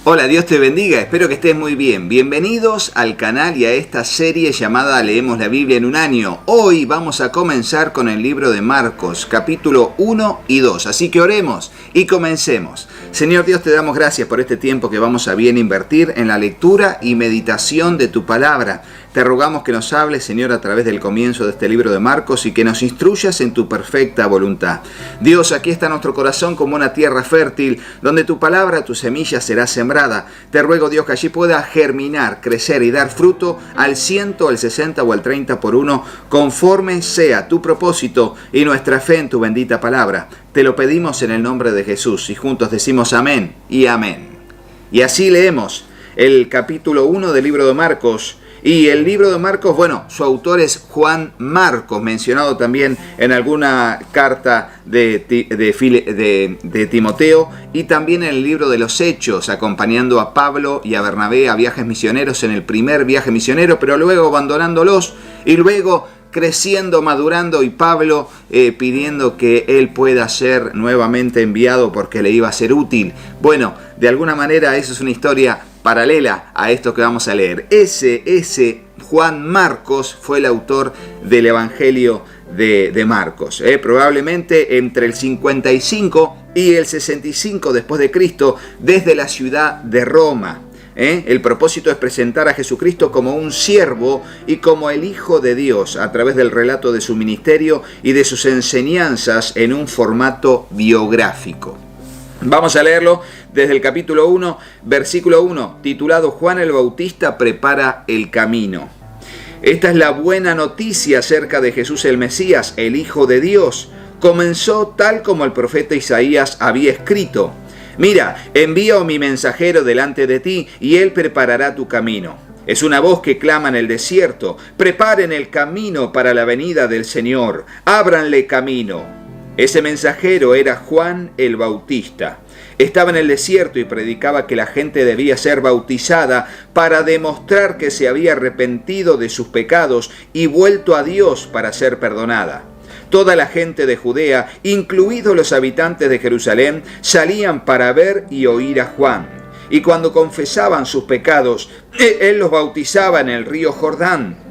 Hola, Dios te bendiga, espero que estés muy bien. Bienvenidos al canal y a esta serie llamada Leemos la Biblia en un año. Hoy vamos a comenzar con el libro de Marcos, capítulo 1 y 2. Así que oremos y comencemos. Señor Dios, te damos gracias por este tiempo que vamos a bien invertir en la lectura y meditación de tu palabra. Te rogamos que nos hables, Señor, a través del comienzo de este libro de Marcos y que nos instruyas en tu perfecta voluntad. Dios, aquí está nuestro corazón como una tierra fértil, donde tu palabra, tu semilla será sembrada. Te ruego, Dios, que allí pueda germinar, crecer y dar fruto al 100, al 60 o al 30 por uno, conforme sea tu propósito y nuestra fe en tu bendita palabra. Te lo pedimos en el nombre de Jesús y juntos decimos amén y amén. Y así leemos el capítulo 1 del libro de Marcos. Y el libro de Marcos, bueno, su autor es Juan Marcos, mencionado también en alguna carta de Timoteo y también en el libro de los Hechos, acompañando a Pablo y a Bernabé a viajes misioneros en el primer viaje misionero, pero luego abandonándolos y luego creciendo, madurando y Pablo pidiendo que él pueda ser nuevamente enviado porque le iba a ser útil. Bueno, de alguna manera eso es una historia paralela a esto que vamos a leer. Ese Juan Marcos fue el autor del Evangelio de Marcos. Probablemente entre el 55 y el 65 después de Cristo, desde la ciudad de Roma. El propósito es presentar a Jesucristo como un siervo y como el Hijo de Dios a través del relato de su ministerio y de sus enseñanzas en un formato biográfico. Vamos a leerlo desde el capítulo 1, versículo 1, titulado Juan el Bautista prepara el camino. Esta es la buena noticia acerca de Jesús el Mesías, el Hijo de Dios. Comenzó tal como el profeta Isaías había escrito. Mira, envío mi mensajero delante de ti y él preparará tu camino. Es una voz que clama en el desierto. Preparen el camino para la venida del Señor. Ábranle camino. Ese mensajero era Juan el Bautista. Estaba en el desierto y predicaba que la gente debía ser bautizada para demostrar que se había arrepentido de sus pecados y vuelto a Dios para ser perdonada. Toda la gente de Judea, incluidos los habitantes de Jerusalén, salían para ver y oír a Juan. Y cuando confesaban sus pecados, él los bautizaba en el río Jordán.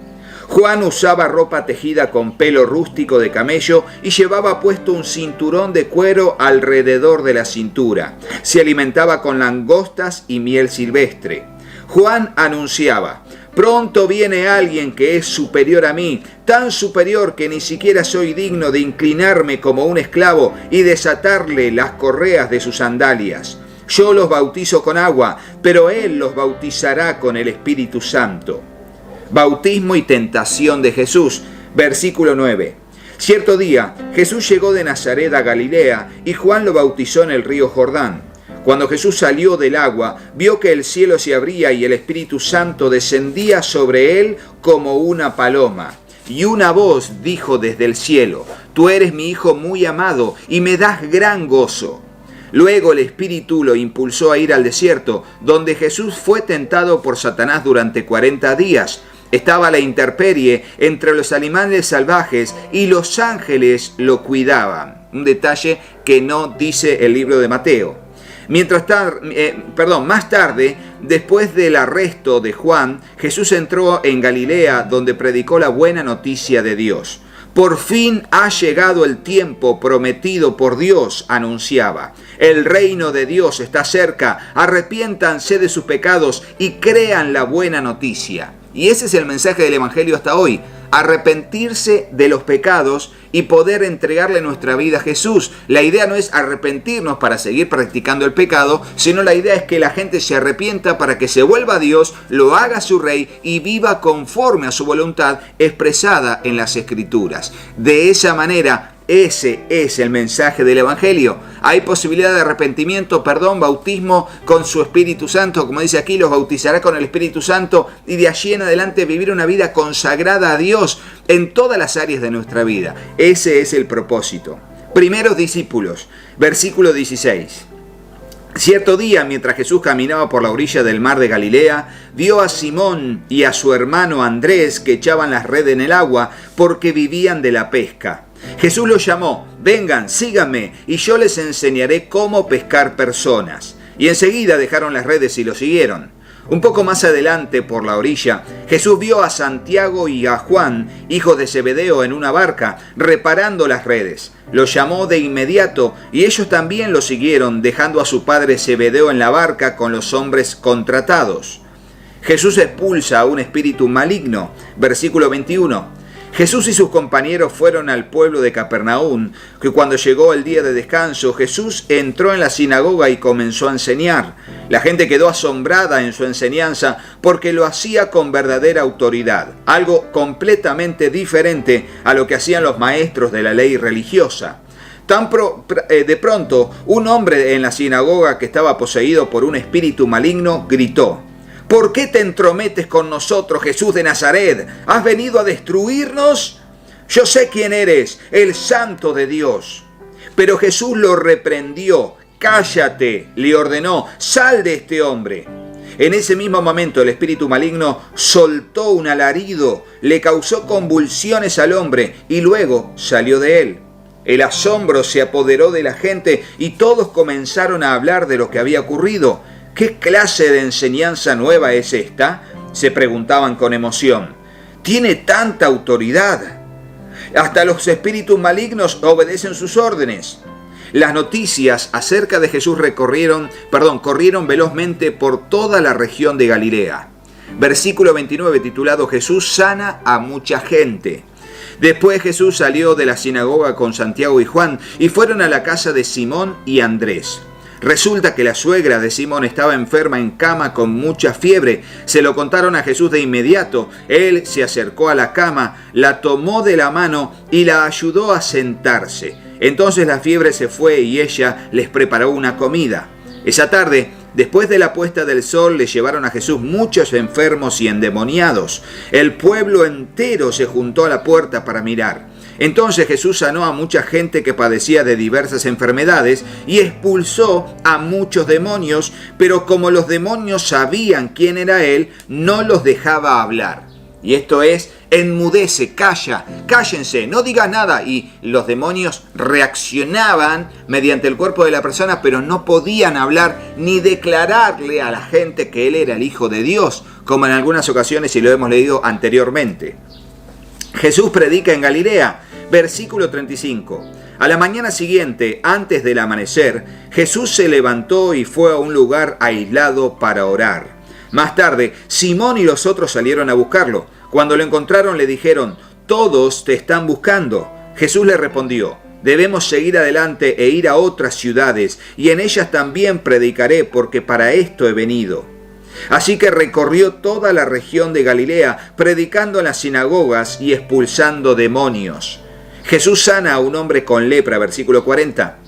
Juan usaba ropa tejida con pelo rústico de camello y llevaba puesto un cinturón de cuero alrededor de la cintura. Se alimentaba con langostas y miel silvestre. Juan anunciaba: pronto viene alguien que es superior a mí, tan superior que ni siquiera soy digno de inclinarme como un esclavo y desatarle las correas de sus sandalias. Yo los bautizo con agua, pero él los bautizará con el Espíritu Santo. Bautismo y tentación de Jesús. Versículo 9. Cierto día, Jesús llegó de Nazaret a Galilea y Juan lo bautizó en el río Jordán. Cuando Jesús salió del agua, vio que el cielo se abría y el Espíritu Santo descendía sobre él como una paloma. Y una voz dijo desde el cielo: Tú eres mi Hijo muy amado y me das gran gozo. Luego el Espíritu lo impulsó a ir al desierto, donde Jesús fue tentado por Satanás durante 40 días. Estaba a la intemperie entre los animales salvajes y los ángeles lo cuidaban. Un detalle que no dice el libro de Mateo. Más tarde, después del arresto de Juan, Jesús entró en Galilea, donde predicó la buena noticia de Dios. Por fin ha llegado el tiempo prometido por Dios, anunciaba. El reino de Dios está cerca. Arrepiéntanse de sus pecados y crean la buena noticia. Y ese es el mensaje del Evangelio hasta hoy. Arrepentirse de los pecados y poder entregarle nuestra vida a Jesús. La idea no es arrepentirnos para seguir practicando el pecado, sino la idea es que la gente se arrepienta para que se vuelva a Dios, lo haga su rey y viva conforme a su voluntad expresada en las Escrituras. De esa manera, ese es el mensaje del Evangelio. Hay posibilidad de arrepentimiento, perdón, bautismo con su Espíritu Santo. Como dice aquí, los bautizará con el Espíritu Santo y de allí en adelante vivir una vida consagrada a Dios en todas las áreas de nuestra vida. Ese es el propósito. Primeros discípulos, versículo 16. Cierto día, mientras Jesús caminaba por la orilla del mar de Galilea, vio a Simón y a su hermano Andrés que echaban las redes en el agua porque vivían de la pesca. Jesús los llamó: vengan, síganme, y yo les enseñaré cómo pescar personas. y enseguida dejaron las redes y lo siguieron. Un poco más adelante, por la orilla, Jesús vio a Santiago y a Juan, hijos de Zebedeo, en una barca, reparando las redes. Los llamó de inmediato y ellos también lo siguieron, dejando a su padre Zebedeo en la barca con los hombres contratados. Jesús expulsa a un espíritu maligno. Versículo 21. Jesús y sus compañeros fueron al pueblo de Capernaum, que cuando llegó el día de descanso, Jesús entró en la sinagoga y comenzó a enseñar. La gente quedó asombrada en su enseñanza porque lo hacía con verdadera autoridad, algo completamente diferente a lo que hacían los maestros de la ley religiosa. De pronto, un hombre en la sinagoga que estaba poseído por un espíritu maligno gritó: ¿Por qué te entrometes con nosotros, Jesús de Nazaret? ¿Has venido a destruirnos? Yo sé quién eres, el Santo de Dios. Pero Jesús lo reprendió. Cállate, le ordenó, sal de este hombre. En ese mismo momento el espíritu maligno soltó un alarido, le causó convulsiones al hombre y luego salió de él. El asombro se apoderó de la gente y todos comenzaron a hablar de lo que había ocurrido. ¿Qué clase de enseñanza nueva es esta?, se preguntaban con emoción. Tiene tanta autoridad. Hasta los espíritus malignos obedecen sus órdenes. Las noticias acerca de Jesús corrieron velozmente por toda la región de Galilea. Versículo 29, titulado Jesús sana a mucha gente. Después Jesús salió de la sinagoga con Santiago y Juan y fueron a la casa de Simón y Andrés. Resulta que la suegra de Simón estaba enferma en cama con mucha fiebre. Se lo contaron a Jesús de inmediato. Él se acercó a la cama, la tomó de la mano y la ayudó a sentarse. Entonces la fiebre se fue y ella les preparó una comida. Esa tarde, después de la puesta del sol, le llevaron a Jesús muchos enfermos y endemoniados. El pueblo entero se juntó a la puerta para mirar. Entonces Jesús sanó a mucha gente que padecía de diversas enfermedades y expulsó a muchos demonios, pero como los demonios sabían quién era Él, no los dejaba hablar. Y esto es, enmudece, cállense, no digas nada. Y los demonios reaccionaban mediante el cuerpo de la persona, pero no podían hablar ni declararle a la gente que Él era el Hijo de Dios, como en algunas ocasiones y lo hemos leído anteriormente. Jesús predica en Galilea. Versículo 35. A la mañana siguiente, antes del amanecer, Jesús se levantó y fue a un lugar aislado para orar. Más tarde, Simón y los otros salieron a buscarlo. Cuando lo encontraron le dijeron: «Todos te están buscando». Jesús le respondió: «Debemos seguir adelante e ir a otras ciudades, y en ellas también predicaré, porque para esto he venido». Así que recorrió toda la región de Galilea, predicando en las sinagogas y expulsando demonios. Jesús sana a un hombre con lepra, versículo 40.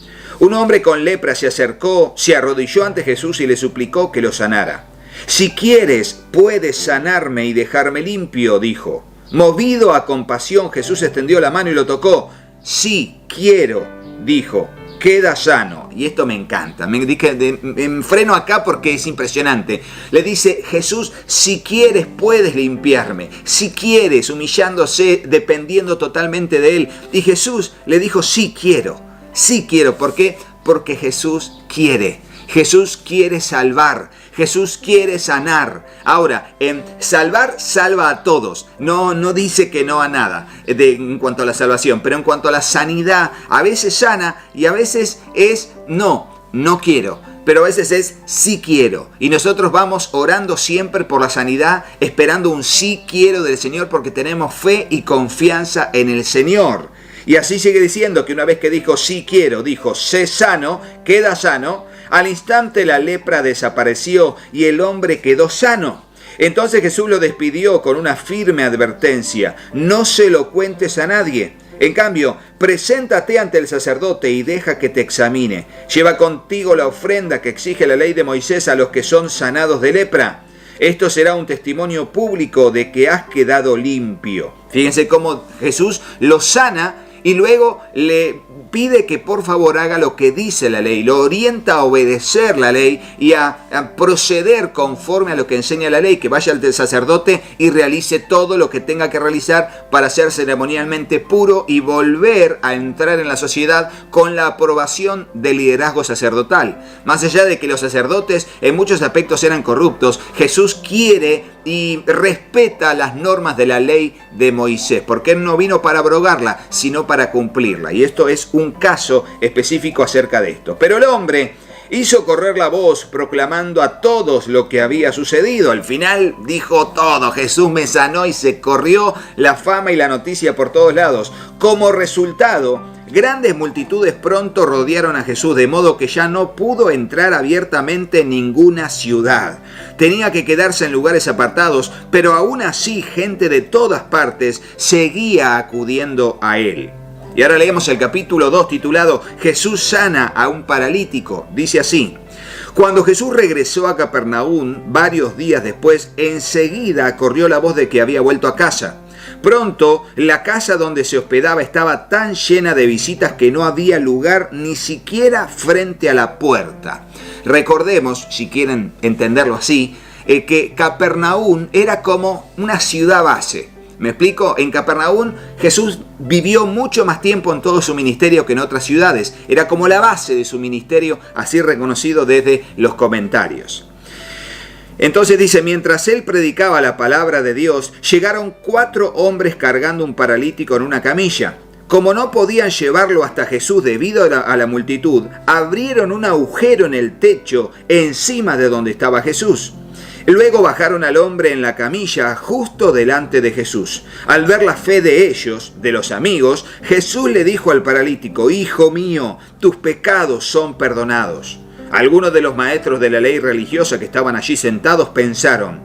Un hombre con lepra se acercó, se arrodilló ante Jesús y le suplicó que lo sanara. «Si quieres, puedes sanarme y dejarme limpio», dijo. Movido a compasión, Jesús extendió la mano y lo tocó. «Sí, quiero», dijo. «Queda sano». Y esto me encanta. Me freno acá porque es impresionante. Le dice Jesús: si quieres puedes limpiarme. Si quieres, humillándose, dependiendo totalmente de Él. Y Jesús le dijo: sí quiero. Sí quiero. ¿Por qué? Porque Jesús quiere. Jesús quiere salvar. Jesús quiere sanar. Ahora, salvar salva a todos. No dice que no a nada en cuanto a la salvación. Pero en cuanto a la sanidad, a veces sana y a veces es no quiero. Pero a veces es sí quiero. Y nosotros vamos orando siempre por la sanidad, esperando un sí quiero del Señor porque tenemos fe y confianza en el Señor. Y así sigue diciendo que una vez que dijo sí quiero, dijo sé sano, queda sano. Al instante la lepra desapareció y el hombre quedó sano. Entonces Jesús lo despidió con una firme advertencia: no se lo cuentes a nadie. En cambio, preséntate ante el sacerdote y deja que te examine. Lleva contigo la ofrenda que exige la ley de Moisés a los que son sanados de lepra. Esto será un testimonio público de que has quedado limpio. Fíjense cómo Jesús lo sana y luego le pide que por favor haga lo que dice la ley, lo orienta a obedecer la ley y a proceder conforme a lo que enseña la ley, que vaya al sacerdote y realice todo lo que tenga que realizar para ser ceremonialmente puro y volver a entrar en la sociedad con la aprobación del liderazgo sacerdotal. Más allá de que los sacerdotes en muchos aspectos eran corruptos, Jesús quiere y respeta las normas de la ley de Moisés, porque Él no vino para abrogarla, sino para cumplirla. Y esto es un caso específico acerca de esto. Pero el hombre hizo correr la voz proclamando a todos lo que había sucedido. Al final dijo todo: Jesús me sanó, y se corrió la fama y la noticia por todos lados. Como resultado, grandes multitudes pronto rodearon a Jesús, de modo que ya no pudo entrar abiertamente en ninguna ciudad. Tenía que quedarse en lugares apartados, pero aún así gente de todas partes seguía acudiendo a él. Y ahora leemos el capítulo 2 titulado Jesús sana a un paralítico. Dice así: Cuando Jesús regresó a Capernaum varios días después, enseguida corrió la voz de que había vuelto a casa. Pronto, la casa donde se hospedaba estaba tan llena de visitas que no había lugar ni siquiera frente a la puerta. Recordemos, si quieren entenderlo así, que Capernaum era como una ciudad base. ¿Me explico? En Capernaum Jesús vivió mucho más tiempo en todo su ministerio que en otras ciudades. Era como la base de su ministerio, así reconocido desde los comentarios. Entonces dice: mientras él predicaba la palabra de Dios, llegaron 4 hombres cargando un paralítico en una camilla. Como no podían llevarlo hasta Jesús debido a la multitud, abrieron un agujero en el techo encima de donde estaba Jesús. Luego bajaron al hombre en la camilla justo delante de Jesús. Al ver la fe de ellos, de los amigos, Jesús le dijo al paralítico: Hijo mío, tus pecados son perdonados. Algunos de los maestros de la ley religiosa que estaban allí sentados pensaron: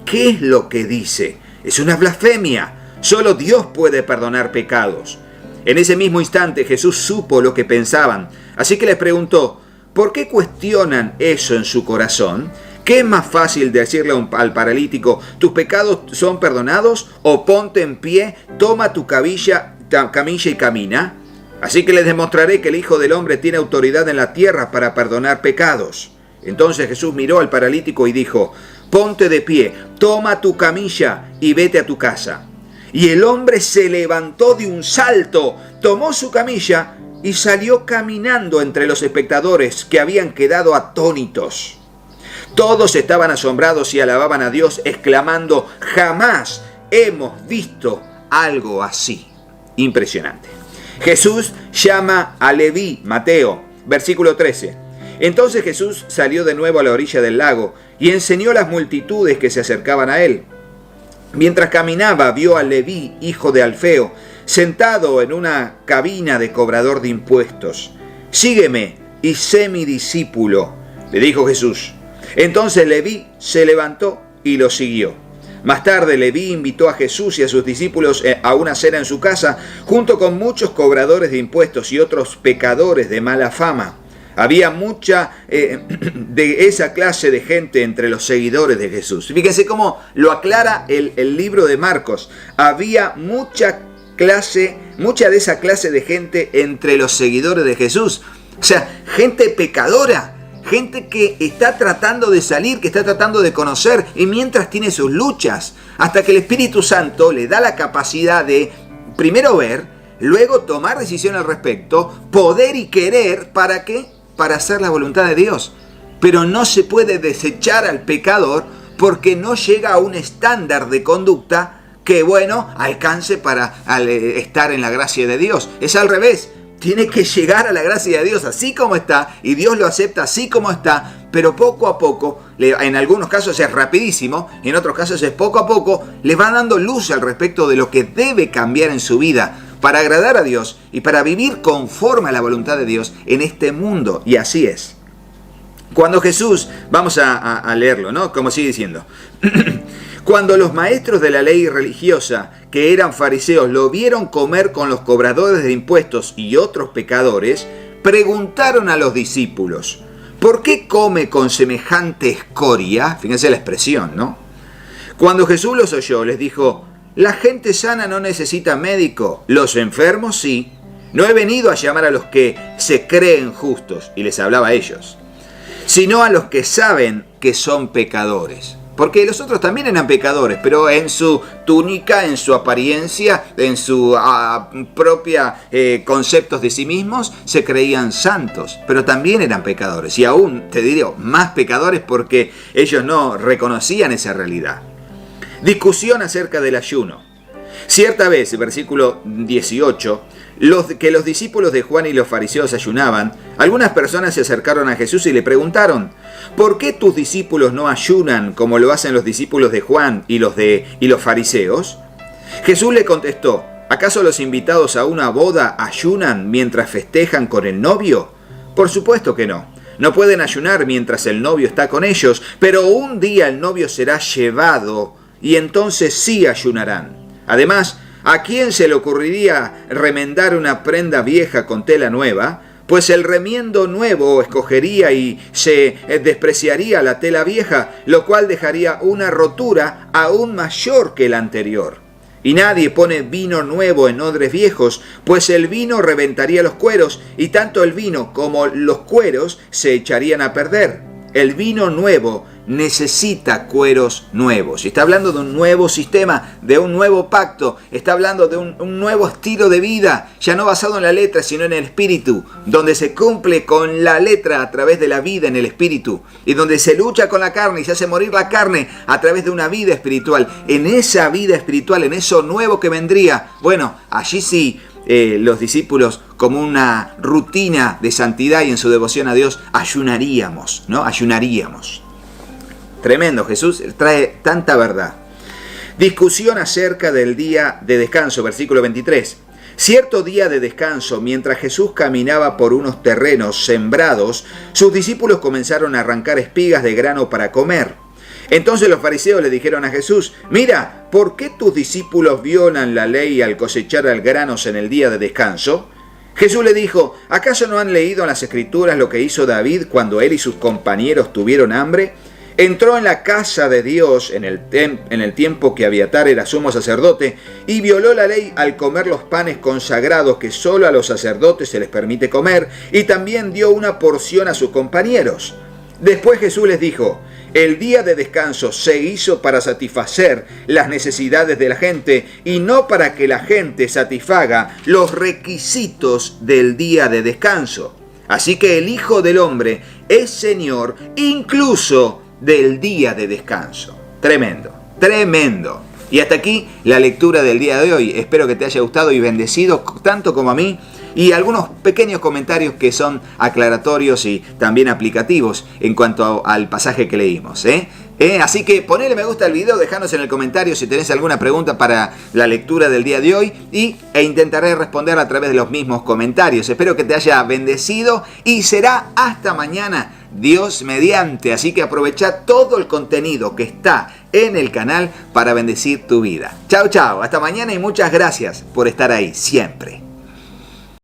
¿qué es lo que dice? Es una blasfemia. Solo Dios puede perdonar pecados. En ese mismo instante Jesús supo lo que pensaban, así que les preguntó: ¿por qué cuestionan eso en su corazón? ¿Qué es más fácil decirle al paralítico: tus pecados son perdonados? ¿O ponte en pie, toma tu camilla y camina? Así que les demostraré que el Hijo del Hombre tiene autoridad en la tierra para perdonar pecados. Entonces Jesús miró al paralítico y dijo: ponte de pie, toma tu camilla y vete a tu casa. Y el hombre se levantó de un salto, tomó su camilla y salió caminando entre los espectadores, que habían quedado atónitos. Todos estaban asombrados y alababan a Dios, exclamando: jamás hemos visto algo así. Impresionante. Jesús llama a Leví, Mateo, versículo 13. Entonces Jesús salió de nuevo a la orilla del lago y enseñó a las multitudes que se acercaban a él. Mientras caminaba, vio a Leví, hijo de Alfeo, sentado en una cabina de cobrador de impuestos. Sígueme y sé mi discípulo, le dijo Jesús. Entonces Leví se levantó y lo siguió. Más tarde Leví invitó a Jesús y a sus discípulos a una cena en su casa, junto con muchos cobradores de impuestos y otros pecadores de mala fama. Había mucha de esa clase de gente entre los seguidores de Jesús. Fíjense cómo lo aclara el libro de Marcos. Había mucha de esa clase de gente entre los seguidores de Jesús. O sea, gente pecadora. Gente que está tratando de salir, que está tratando de conocer, y mientras tiene sus luchas, hasta que el Espíritu Santo le da la capacidad de primero ver, luego tomar decisión al respecto, poder y querer, ¿para qué? Para hacer la voluntad de Dios. Pero no se puede desechar al pecador porque no llega a un estándar de conducta que, alcance para estar en la gracia de Dios. Es al revés. Tiene que llegar a la gracia de Dios así como está, y Dios lo acepta así como está, pero poco a poco, en algunos casos es rapidísimo, en otros casos es poco a poco, le va dando luz al respecto de lo que debe cambiar en su vida para agradar a Dios y para vivir conforme a la voluntad de Dios en este mundo. Y así es. Cuando Jesús, vamos a leerlo, ¿no? Como sigue diciendo. Cuando los maestros de la ley religiosa, que eran fariseos, lo vieron comer con los cobradores de impuestos y otros pecadores, preguntaron a los discípulos: ¿por qué come con semejante escoria? Fíjense la expresión, ¿no? Cuando Jesús los oyó, les dijo: la gente sana no necesita médico, los enfermos sí. No he venido a llamar a los que se creen justos, y les hablaba a ellos, sino a los que saben que son pecadores. Porque los otros también eran pecadores, pero en su túnica, en su apariencia, en su propia conceptos de sí mismos, se creían santos, pero también eran pecadores. Y aún, te diría, más pecadores porque ellos no reconocían esa realidad. Discusión acerca del ayuno. Cierta vez, versículo 18, que los discípulos de Juan y los fariseos ayunaban, algunas personas se acercaron a Jesús y le preguntaron, ¿por qué tus discípulos no ayunan como lo hacen los discípulos de Juan y los fariseos? Jesús le contestó, ¿acaso los invitados a una boda ayunan mientras festejan con el novio? Por supuesto que no. No pueden ayunar mientras el novio está con ellos, pero un día el novio será llevado y entonces sí ayunarán. Además, ¿a quién se le ocurriría remendar una prenda vieja con tela nueva? Pues el remiendo nuevo escogería y se despreciaría la tela vieja, lo cual dejaría una rotura aún mayor que la anterior. Y nadie pone vino nuevo en odres viejos, pues el vino reventaría los cueros, y tanto el vino como los cueros se echarían a perder. El vino nuevo necesita cueros nuevos. Y está hablando de un nuevo sistema, de un nuevo pacto. Está hablando de un nuevo estilo de vida, ya no basado en la letra, sino en el espíritu, donde se cumple con la letra a través de la vida en el espíritu, y donde se lucha con la carne y se hace morir la carne a través de una vida espiritual. En esa vida espiritual, en eso nuevo que vendría, bueno, allí sí, los discípulos, como una rutina de santidad y en su devoción a Dios, ayunaríamos, ¿no? Ayunaríamos. Tremendo, Jesús trae tanta verdad. Discusión acerca del día de descanso, versículo 23. Cierto día de descanso, mientras Jesús caminaba por unos terrenos sembrados, sus discípulos comenzaron a arrancar espigas de grano para comer. Entonces los fariseos le dijeron a Jesús, mira, ¿por qué tus discípulos violan la ley al cosechar granos en el día de descanso? Jesús le dijo, ¿acaso no han leído en las Escrituras lo que hizo David cuando él y sus compañeros tuvieron hambre? Entró en la casa de Dios en el tiempo que Abiatar era sumo sacerdote y violó la ley al comer los panes consagrados que solo a los sacerdotes se les permite comer, y también dio una porción a sus compañeros. Después Jesús les dijo, el día de descanso se hizo para satisfacer las necesidades de la gente y no para que la gente satisfaga los requisitos del día de descanso. Así que el Hijo del Hombre es Señor incluso del día de descanso. Tremendo, tremendo. Y hasta aquí la lectura del día de hoy. Espero que te haya gustado y bendecido tanto como a mí. Y algunos pequeños comentarios que son aclaratorios y también aplicativos en cuanto al pasaje que leímos. Así que ponele me gusta al video, dejanos en el comentario si tenés alguna pregunta para la lectura del día de hoy e intentaré responder a través de los mismos comentarios. Espero que te haya bendecido y será hasta mañana, Dios mediante. Así que aprovecha todo el contenido que está en el canal para bendecir tu vida. Chao, chao, hasta mañana y muchas gracias por estar ahí siempre.